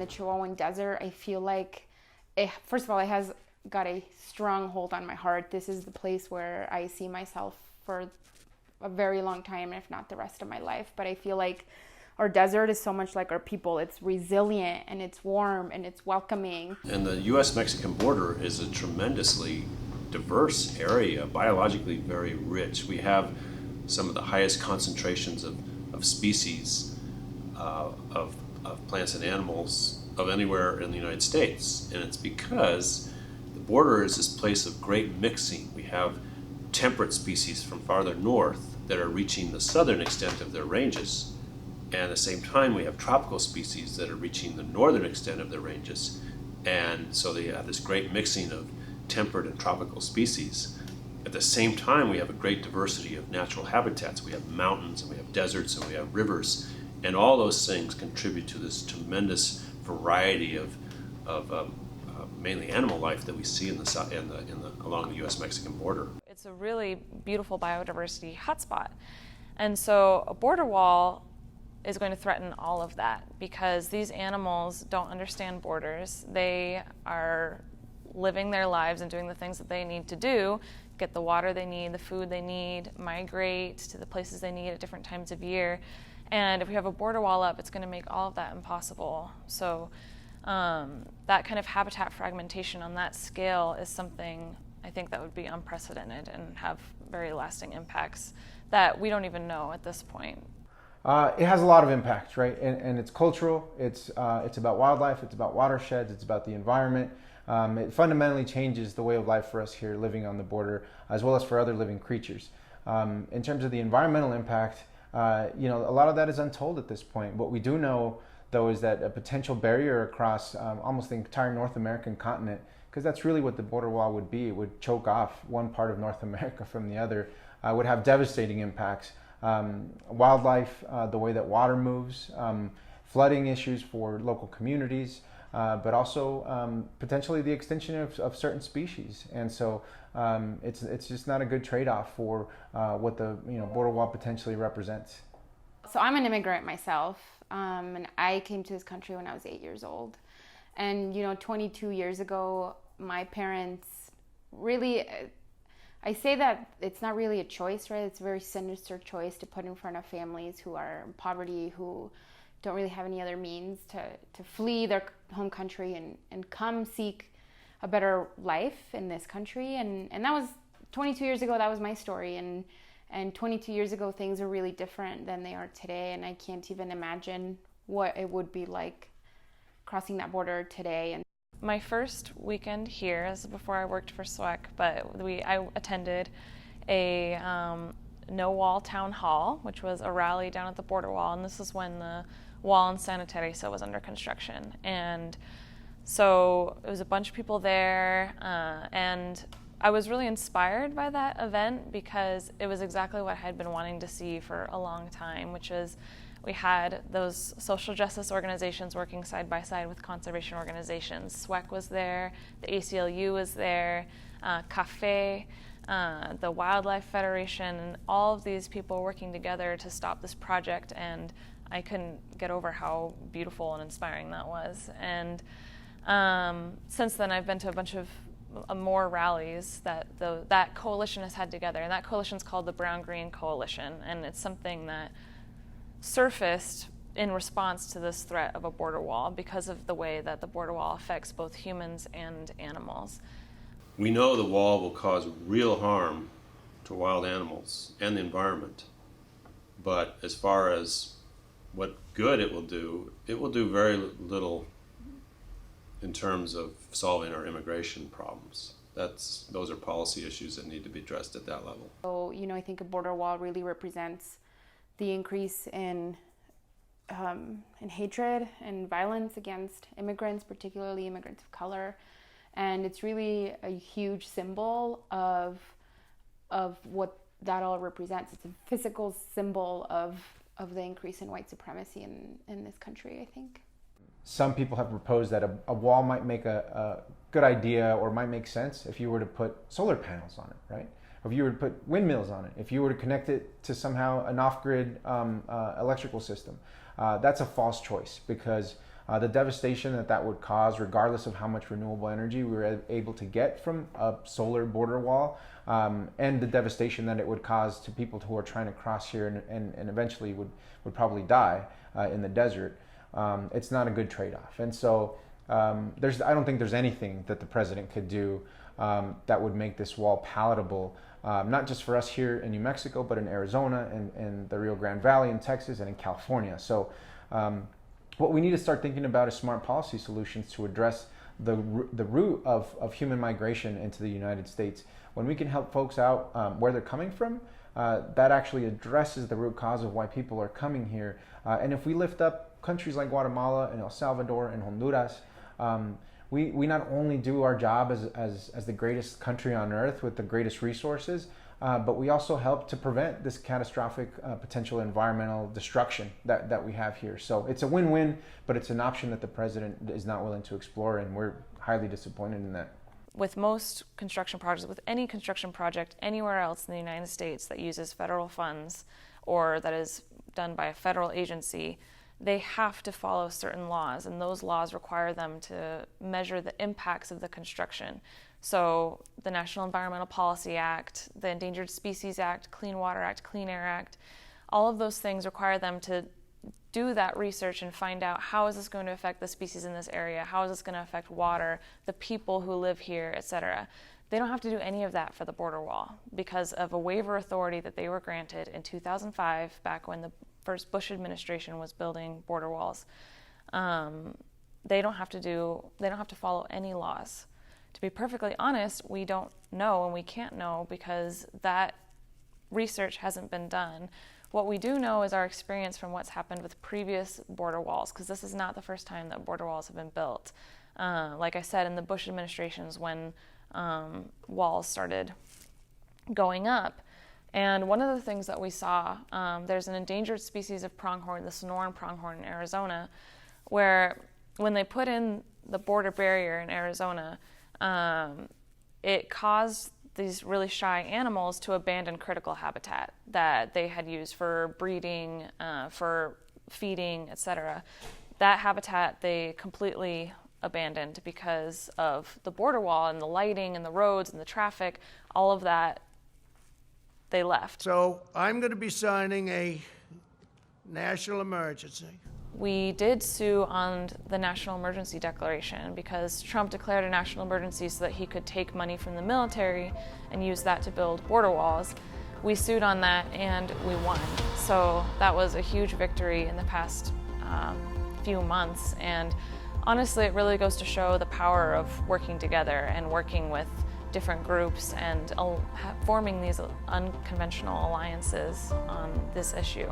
the Chihuahuan Desert, I feel like, first of all, it has got a strong hold on my heart. This is the place where I see myself for a very long time, if not the rest of my life. But I feel like our desert is so much like our people. It's resilient and it's warm and it's welcoming. And the U.S.-Mexican border is a tremendously diverse area, biologically very rich. We have some of the highest concentrations of species of plants and animals of anywhere in the United States. And it's because the border is this place of great mixing. We have temperate species from farther north that are reaching the southern extent of their ranges. And at the same time, we have tropical species that are reaching the northern extent of their ranges. And so they have this great mixing of temperate and tropical species. At the same time, we have a great diversity of natural habitats. We have mountains, and we have deserts, and we have rivers. And all those things contribute to this tremendous variety of mainly animal life that we see along the U.S.-Mexican border. It's a really beautiful biodiversity hotspot. And so a border wall is going to threaten all of that because these animals don't understand borders. They are living their lives and doing the things that they need to do, get the water they need, the food they need, migrate to the places they need at different times of year. And if we have a border wall up, it's going to make all of that impossible. So that kind of habitat fragmentation on that scale is something I think that would be unprecedented and have very lasting impacts that we don't even know at this point. It has a lot of impact, right? And it's cultural, it's about wildlife, it's about watersheds, it's about the environment. It fundamentally changes the way of life for us here living on the border, as well as for other living creatures. In terms of the environmental impact, a lot of that is untold at this point. What we do know, though, is that a potential barrier across almost the entire North American continent, because that's really what the border wall would be. It would choke off one part of North America from the other, would have devastating impacts. Wildlife, the way that water moves, flooding issues for local communities, but also potentially the extinction of certain species. And so it's just not a good trade-off for what the border wall potentially represents. So I'm an immigrant myself, and I came to this country when I was 8 years old. And 22 years ago, my parents really, I say that it's not really a choice, right? It's a very sinister choice to put in front of families who are in poverty, who don't really have any other means to flee their home country and come seek a better life in this country. And that was 22 years ago, that was my story. And 22 years ago, things were really different than they are today. And I can't even imagine what it would be like crossing that border today. And my first weekend here, this is before I worked for SWEC, but I attended a No Wall Town Hall, which was a rally down at the border wall, and this is when the wall in Santa Teresa was under construction. And so it was a bunch of people there, and I was really inspired by that event because it was exactly what I had been wanting to see for a long time, which is we had those social justice organizations working side by side with conservation organizations. SWEC was there, the ACLU was there, CAFE, the Wildlife Federation, and all of these people working together to stop this project, and I couldn't get over how beautiful and inspiring that was. And since then I've been to a bunch of more rallies that that coalition has had together, and that coalition is called the Brown Green Coalition, and it's something that surfaced in response to this threat of a border wall because of the way that the border wall affects both humans and animals. We know the wall will cause real harm to wild animals and the environment, but as far as what good it will do very little in terms of solving our immigration problems. Those are policy issues that need to be addressed at that level. So, I think a border wall really represents the increase in hatred and violence against immigrants, particularly immigrants of color. And it's really a huge symbol of what that all represents. It's a physical symbol of the increase in white supremacy in this country, I think. Some people have proposed that a wall might make a good idea or might make sense if you were to put solar panels on it, right? Or if you were to put windmills on it, if you were to connect it to somehow an off-grid electrical system. That's a false choice because the devastation that would cause, regardless of how much renewable energy we were able to get from a solar border wall, and the devastation that it would cause to people who are trying to cross here and eventually would probably die in the desert. It's not a good trade-off. And so I don't think there's anything that the president could do that would make this wall palatable, not just for us here in New Mexico, but in Arizona and the Rio Grande Valley in Texas and in California. So what we need to start thinking about is smart policy solutions to address the root of human migration into the United States. When we can help folks out where they're coming from, that actually addresses the root cause of why people are coming here. And if we lift up countries like Guatemala and El Salvador and Honduras, we not only do our job as the greatest country on earth with the greatest resources, but we also help to prevent this catastrophic potential environmental destruction that we have here. So it's a win-win, but it's an option that the president is not willing to explore, and we're highly disappointed in that. With most construction projects, with any construction project anywhere else in the United States that uses federal funds or that is done by a federal agency, they have to follow certain laws, and those laws require them to measure the impacts of the construction. So the National Environmental Policy Act, the Endangered Species Act, Clean Water Act, Clean Air Act, all of those things require them to do that research and find out, how is this going to affect the species in this area? How is this going to affect water, the people who live here, etc.? They don't have to do any of that for the border wall because of a waiver authority that they were granted in 2005, back when the first Bush administration was building border walls. They don't have to follow any laws. To be perfectly honest, we don't know, and we can't know because that research hasn't been done. What we do know is our experience from what's happened with previous border walls, because this is not the first time that border walls have been built. Like I said, in the Bush administrations, when walls started going up. And one of the things that we saw, there's an endangered species of pronghorn, the Sonoran pronghorn in Arizona, where when they put in the border barrier in Arizona, it caused these really shy animals to abandon critical habitat that they had used for breeding, for feeding, etc. That habitat they completely abandoned because of the border wall and the lighting and the roads and the traffic, all of that, they left. So I'm going to be signing a national emergency. We did sue on the National Emergency Declaration because Trump declared a national emergency so that he could take money from the military and use that to build border walls. We sued on that and we won. So that was a huge victory in the past few months. And honestly, it really goes to show the power of working together and working with different groups and forming these unconventional alliances on this issue.